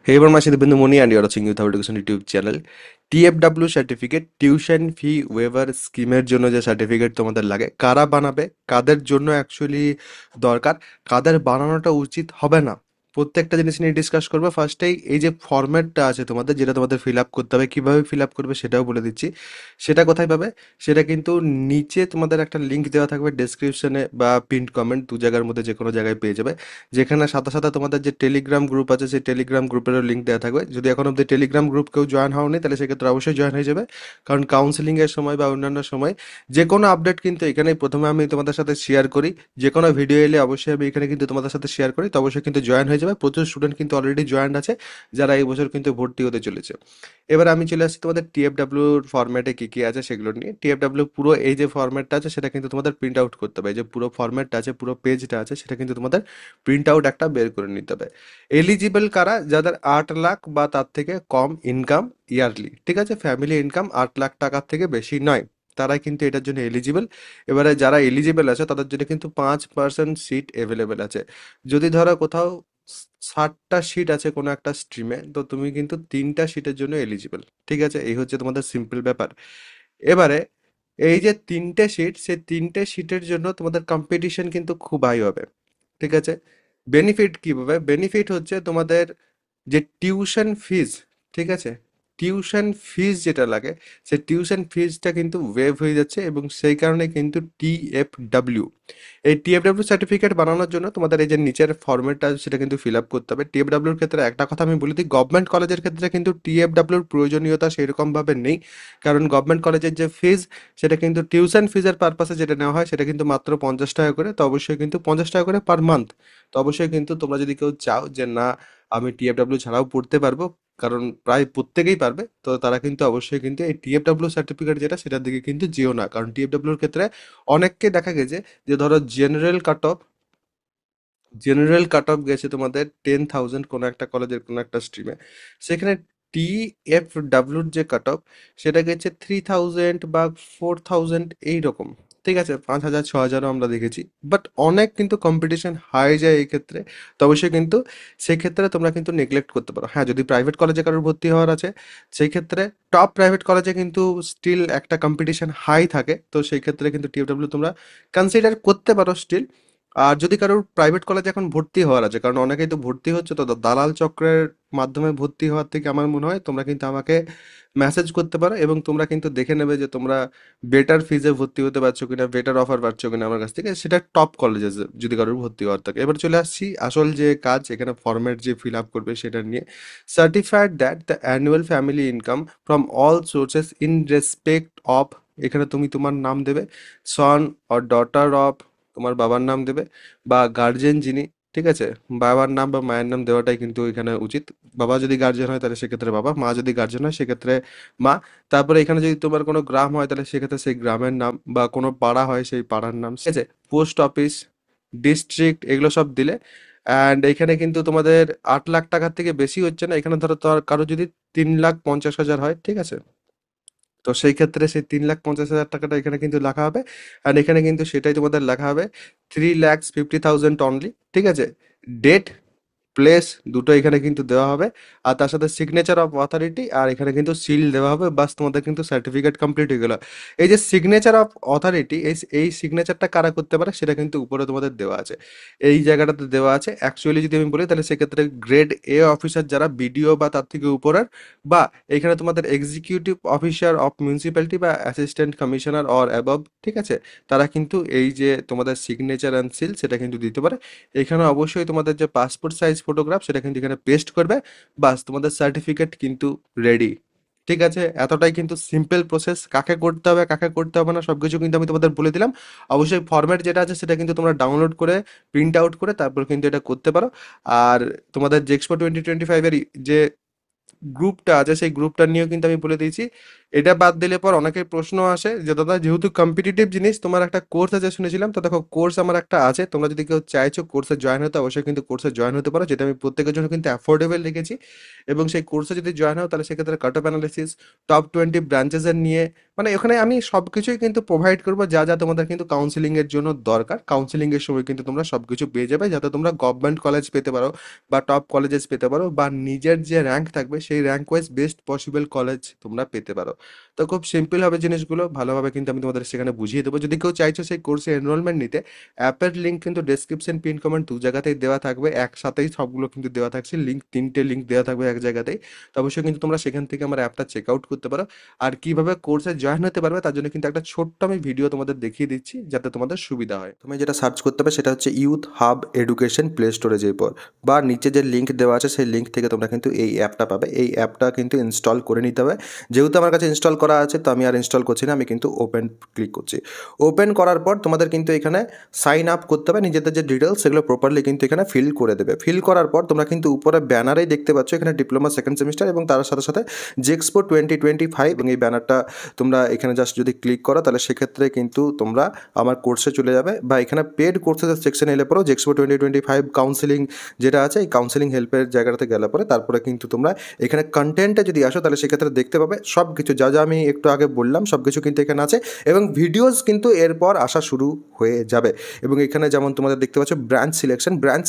Hey everyone, my name is Bindu Moni and you are watching Youth Education YouTube channel. TFW certificate tuition fee waiver স্কিমের জন্য যে certificate তোমাদের লাগে কারা বানাবে, কাদের জন্য অ্যাকচুয়ালি দরকার, কাদের বানানোটা উচিত হবে না, প্রত্যেকটা জিনিস নিয়ে ডিসকাস করবো। ফার্স্টেই এই যে ফরম্যাটটা আছে তোমাদের, যেটা তোমাদের ফিল আপ করতে হবে, কীভাবে ফিল আপ করবে সেটাও বলে দিচ্ছি। সেটা কোথায় পাবে, সেটা কিন্তু নিচে তোমাদের একটা লিঙ্ক দেওয়া থাকবে ডেসক্রিপশনে বা পিন কমেন্ট, দু জায়গার মধ্যে যে কোনো জায়গায় পেয়ে যাবে। যেখানে সাথে সাথে তোমাদের যে টেলিগ্রাম গ্রুপ আছে সেই টেলিগ্রাম গ্রুপেরও লিঙ্ক দেওয়া থাকবে। যদি এখন অব্দি টেলিগ্রাম গ্রুপ কেউ জয়েন হওনি তাহলে সেক্ষেত্রে অবশ্যই জয়েন হয়ে যাবে, কারণ কাউন্সিলিংয়ের সময় বা অন্যান্য সময় যে কোনো আপডেট কিন্তু এখানেই প্রথমে আমি তোমাদের সাথে শেয়ার করি। যে কোনো ভিডিও এলে অবশ্যই আমি এখানে কিন্তু তোমাদের সাথে শেয়ার করি, তো অবশ্যই কিন্তু জয়েন হয়ে যাবে। প্রচুর স্টুডেন্ট কিন্তু অলরেডি জয়েন আছে যারা এই বছর কিন্তু ভর্তি হতে চলেছে। এবার আমি চলে আসছি তোমাদের টিএফডাব্লিউর ফরম্যাটে কী কী আছে সেগুলো নিয়ে। টিএফডাব্লিউ পুরো এই যে ফরম্যাটটা আছে সেটা কিন্তু তোমাদের প্রিন্ট আউট করতে হবে। এই যে পুরো ফরম্যাটটা আছে, পুরো পেজটা আছে, সেটা কিন্তু তোমাদের প্রিন্ট আউট একটা বের করে নিতে হবে। এলিজিবল কারা, যাদের 8 লাখ বা তার থেকে কম ইনকাম ইয়ারলি, ঠিক আছে, ফ্যামিলি ইনকাম 8 লাখ টাকার থেকে বেশি নয়, তারাই কিন্তু এটার জন্য এলিজিবল। এবারে যারা এলিজিবল আছে তাদের জন্য কিন্তু 5% সিট অ্যাভেলেবেল আছে। যদি ধরো কোথাও 60টা সিট আছে কোনো একটা স্ট্রিমে, তো তুমি কিন্তু 3টা সিটের জন্য এলিজিবল, ঠিক আছে। এই হচ্ছে তোমাদের সিম্পল ব্যাপার। এবারে এই যে 3টে সিট, সেই 3টে সিটের জন্য তোমাদের কম্পিটিশন কিন্তু খুব হাই হবে, ঠিক আছে। বেনিফিট কি পাবে, বেনিফিট হচ্ছে তোমাদের যে টিউশন ফিজ, ঠিক আছে, টিউশন ফিজ যেটা লাগে সেই টিউশন ফিজটা কিন্তু ওয়েভ হয়ে যাচ্ছে, এবং সেই কারণে কিন্তু টিএফডব্লিউ, এই টিএফডব্লিউ সার্টিফিকেট বানানোর জন্য তোমাদের এই যে নিচের ফর্মেটটা সেটা কিন্তু ফিল আপ করতে হবে। টিএফডব্লিউর ক্ষেত্রে একটা কথা আমি বলে দিই, গভর্নমেন্ট কলেজের ক্ষেত্রে কিন্তু টিএফডব্লিউর প্রয়োজনীয়তা সেরকমভাবে নেই, কারণ গভর্নমেন্ট কলেজের যে ফিজ সেটা কিন্তু টিউশন ফিজের পারপাসে যেটা নেওয়া হয় সেটা কিন্তু মাত্র 50 টাকা করে, তো অবশ্যই কিন্তু 50 টাকা করে পার মান্থ। তো অবশ্যই কিন্তু তোমরা যদি কেউ চাও যে না আমি টিএফডব্লিউ ছাড়াও পড়তে পারবো, কারণ প্রায় প্রত্যেকেই পারবে, তো তারা কিন্তু অবশ্যই কিন্তু এই টিএফডব্লিউ সার্টিফিকেট যেটা সেটার দিকে কিন্তু যেও না, কারণ টিএফডব্লিউর ক্ষেত্রে অনেককে দেখা গেছে যে ধরো জেনারেল কাট অফ গেছে তোমাদের 10,000 কোনো একটা কলেজের কোনো একটা স্ট্রিমে, সেখানে টিএফডব্লিউর যে কাট অফ সেটা গেছে 3,000 বা 4,000 এইরকম, ঠিক আছে, 5,000 6,000ও আমরা দেখেছি। বাট অনেক কিন্তু কম্পিটিশন হাই যায় এই ক্ষেত্রে, তো অবশ্যই কিন্তু সেক্ষেত্রে তোমরা কিন্তু নেগলেক্ট করতে পারো। হ্যাঁ, যদি প্রাইভেট কলেজে কারোর ভর্তি হওয়ার আছে সেই ক্ষেত্রে টপ প্রাইভেট কলেজে কিন্তু স্টিল একটা কম্পিটিশন হাই থাকে, তো সেই ক্ষেত্রে কিন্তু টিএফডব্লিউ তোমরা কনসিডার করতে পারো স্টিল। আর যদি কারোর প্রাইভেট কলেজে এখন ভর্তি হওয়ার আছে, কারণ অনেকেই তো ভর্তি হচ্ছে, তো দালাল চক্রের মাধ্যমে ভর্তি হওয়ার থেকে আমার মনে হয় তোমরা কিন্তু আমাকে মেসেজ করতে পারো, এবং তোমরা কিন্তু দেখে নেবে যে তোমরা বেটার ফিজে ভর্তি হতে পারছো কিনা, বেটার অফার পাচ্ছ কিনা আমার কাছ থেকে, সেটা টপ কলেজে যদি কারোর ভর্তি হওয়ার থাকে। এবার চলে আসছি আসল যে কাজ, এখানে ফর্ম্যাট যে ফিল আপ করবে সেটা নিয়ে। Certified that the annual family income from all sources in respect of, এখানে তুমি তোমার নাম দেবে, সন অর ডটার অফ, তোমার বাবার নাম দেবে, বা গার্জেন যিনি, ঠিক আছে, বাবার নাম বা মায়ের নাম দেওয়াটাই কিন্তু এখানে উচিত। বাবা যদি গার্জেন হয় তাহলে সেক্ষেত্রে বাবা, মা যদি গার্জেন হয় সেক্ষেত্রে মা। তারপরে এখানে যদি তোমার কোনো গ্রাম হয় তাহলে সেক্ষেত্রে সেই গ্রামের নাম, বা কোনো পাড়া হয় সেই পাড়ার নাম, ঠিক আছে। পোস্ট অফিস, ডিস্ট্রিক্ট, এগুলো সব দিলে। অ্যান্ড এখানে কিন্তু তোমাদের 8 লাখ টাকার থেকে বেশি হচ্ছে না, এখানে ধরো তোমার কারো যদি 3,50,000 হয়, ঠিক আছে, তো সেই ক্ষেত্রে সেই 3,50,000 টাকাটা এখানে কিন্তু লেখা হবে। অ্যান্ড এখানে কিন্তু সেটাই তোমাদের লেখা হবে 3,50,000 অনলি, ঠিক আছে। ডেট, প্লেস দুটো এখানে কিন্তু দেওয়া হবে, আর তার সাথে সিগনেচার অফ অথরিটি, আর এখানে কিন্তু সিল দেওয়া হবে। বাস তোমাদের কিন্তু সার্টিফিকেট কমপ্লিট হয়ে গেল। এই যে সিগনেচার অফ অথরিটি, এই সিগনেচারটা কারা করতে পারে সেটা কিন্তু উপরে তোমাদের দেওয়া আছে, এই জায়গাটাতে দেওয়া আছে। অ্যাকচুয়ালি যদি আমি বলি তাহলে সেক্ষেত্রে গ্রেড এ অফিসার যারা বিডিও বা তার থেকে উপরের, বা এখানে তোমাদের এক্সিকিউটিভ অফিসার অফ মিউনিসিপ্যালিটি বা অ্যাসিস্ট্যান্ট কমিশনার অর অ্যাবভ, ঠিক আছে, তারা কিন্তু এই যে তোমাদের সিগনেচার অ্যান্ড সিল সেটা কিন্তু দিতে পারে। এখানে অবশ্যই তোমাদের যে পাসপোর্ট সাইজ ফটোগ্রাফ সেটা কিন্তু এখানে পেস্ট করবে, বাস তোমাদের সার্টিফিকেট কিন্তু রেডি, ঠিক আছে। এতটাই কিন্তু সিম্পল প্রসেস, কাকে করতে হবে কাকে করতে হবে না সবকিছু কিন্তু আমি তোমাদের বলে দিলাম। অবশ্যই ফরম্যাট যেটা আছে সেটা কিন্তু তোমরা ডাউনলোড করে প্রিন্ট আউট করে তারপর কিন্তু এটা করতে পারো। আর তোমাদের যে এক্সপো 2025-এর যে গ্রুপটা আছে সেই গ্রুপটা নিয়েও কিন্তু আমি বলে দিয়েছি, এটা বাদ দিলে পর অনেকের প্রশ্ন আসে যে দাদা যেহেতু কম্পিটিটিভ জিনিস তোমার একটা কোর্স আছে শুনেছিলাম, তো দেখো কোর্স আমার একটা আছে, তোমরা যদি কেউ চাইছো কোর্সে জয়েন হতে অবশ্যই কিন্তু কোর্সে জয়েন হতে পারো, যেটা আমি প্রত্যেকের জন্য কিন্তু অ্যাফোর্ডেবল রেখেছি। এবং সেই কোর্সে যদি জয়েন হও তাহলে সেক্ষেত্রে কাট অফ অ্যানালিসিস, টপ 20 ব্রাঞ্চেসের নিয়ে, মানে এখানে আমি সব কিছুই কিন্তু প্রোভাইড করবো যা যা তোমাদের কিন্তু কাউন্সিলিং এর জন্য দরকার। কাউন্সিলিং এর সময় কিন্তু তোমরা সবকিছু পেয়ে যাবে, যাতে তোমরা গভর্নমেন্ট কলেজ পেতে পারো বা টপ কলেজেস পেতে পারো, বা নিজের যে র্যাঙ্ক থাকবে সেই rank wise best possible college তোমরা পেতে পারো। তো খুব সিম্পল হবে জিনিসগুলো, ভালোভাবে কিন্তু আমি তোমাদের সেখানে বুঝিয়ে দেবো। যদি কেউ চাইছো সেই কোর্সে এনরোলমেন্ট নিতে, অ্যাপের লিঙ্ক কিন্তু ডেসক্রিপশন, পিন কমেন্ট দু জায়গাতেই দেওয়া থাকবে, একসাথেই সবগুলো কিন্তু দেওয়া থাকছে লিঙ্ক, 3টে লিঙ্ক দেওয়া থাকবে এক জায়গাতেই। তো অবশ্যই কিন্তু তোমরা সেখান থেকে আমার অ্যাপটা চেক আউট করতে পারো। আর কিভাবে কোর্সে জয়েন হতে পারবে তার জন্য কিন্তু একটা ছোট্ট আমি ভিডিও তোমাদের দেখিয়ে দিচ্ছি, যাতে তোমাদের সুবিধা হয়। তুমি যেটা সার্চ করতে হবে সেটা হচ্ছে ইউথ হাব এডুকেশন প্লে স্টোরে যেয়ে পর, বা নিচে যে লিঙ্ক দেওয়া আছে সেই লিঙ্ক থেকে তোমরা কিন্তু এই অ্যাপটা পাবে। এই অ্যাপটা কিন্তু ইনস্টল করে নিতে হবে। যেহেতু আমার কাছে ইনস্টল করা আছে তো আমি আর ইনস্টল করছি না, আমি কিন্তু ওপেন ক্লিক করছি। ওপেন করার পর তোমাদের কিন্তু এখানে সাইন আপ করতে হবে, নিজেদের যে ডিটেলস সেগুলো প্রপারলি কিন্তু এখানে ফিল করে দেবে। ফিল করার পর তোমরা কিন্তু উপরে ব্যানারেই দেখতে পাচ্ছ এখানে ডিপ্লোমা সেকেন্ড সেমিস্টার, এবং তার সাথে সাথে জেক্সপো 2025, এবং এই ব্যানারটা তোমরা এখানে জাস্ট যদি ক্লিক করো তাহলে সেক্ষেত্রে কিন্তু তোমরা আমার কোর্সে চলে যাবে, বা এখানে পেড কোর্সের সেকশনে এলে পরেও জেক্সপো 2025 কাউন্সিলিং যেটা আছে এই কাউন্সিলিং হেল্পের জায়গাটাতে গেলে পরে তারপরে কিন্তু তোমরা এখানে কন্টেন্টে যদি আসো তাহলে সেক্ষেত্রে দেখতে পাবে সব কিছু যা যা আমি একটু আগে বললাম সব কিছু কিন্তু এখানে আছে, এবং ভিডিওস কিন্তু এরপর আসা শুরু হয়ে যাবে। এবং এখানে যেমন তোমাদের দেখতে পাচ্ছ ব্রাঞ্চ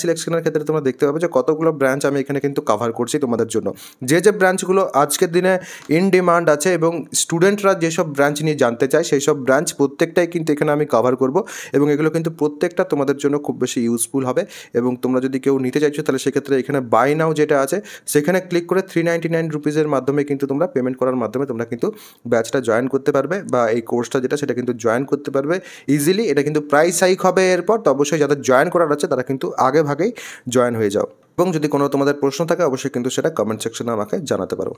সিলেকশনের ক্ষেত্রে তোমরা দেখতে পাবে যে কতগুলো ব্রাঞ্চ আমি এখানে কিন্তু কভার করছি তোমাদের জন্য। যে যে ব্রাঞ্চগুলো আজকের দিনে ইন ডিমান্ড আছে এবং স্টুডেন্টরা যেসব ব্রাঞ্চ নিয়ে জানতে চায় সেই সব ব্রাঞ্চ প্রত্যেকটাই কিন্তু এখানে আমি কভার করব, এবং এগুলো কিন্তু প্রত্যেকটা তোমাদের জন্য খুব বেশি ইউজফুল হবে। এবং তোমরা যদি কেউ নিতে চাইছো তাহলে সেক্ষেত্রে এখানে বাই নাও যেটা আছে সেখানে ক্লিক করে 399 রুপিসের মাধ্যমে কিন্তু তোমরা পেমেন্ট করার মাধ্যমে তোমরা কিন্তু ব্যাচটা জয়েন করতে পারবে, বা এই কোর্সটা যেটা সেটা কিন্তু জয়েন করতে পারবে ইজিলি। এটা কিন্তু প্রাইস হাইক হবে এরপর, তো অবশ্যই যাদের জয়েন করার আছে তারা কিন্তু আগে ভাগেই জয়েন হয়ে যাও। এবং যদি কোনো তোমাদের প্রশ্ন থাকে অবশ্যই কিন্তু সেটা কমেন্ট সেকশনে আমাকে জানাতে পারো।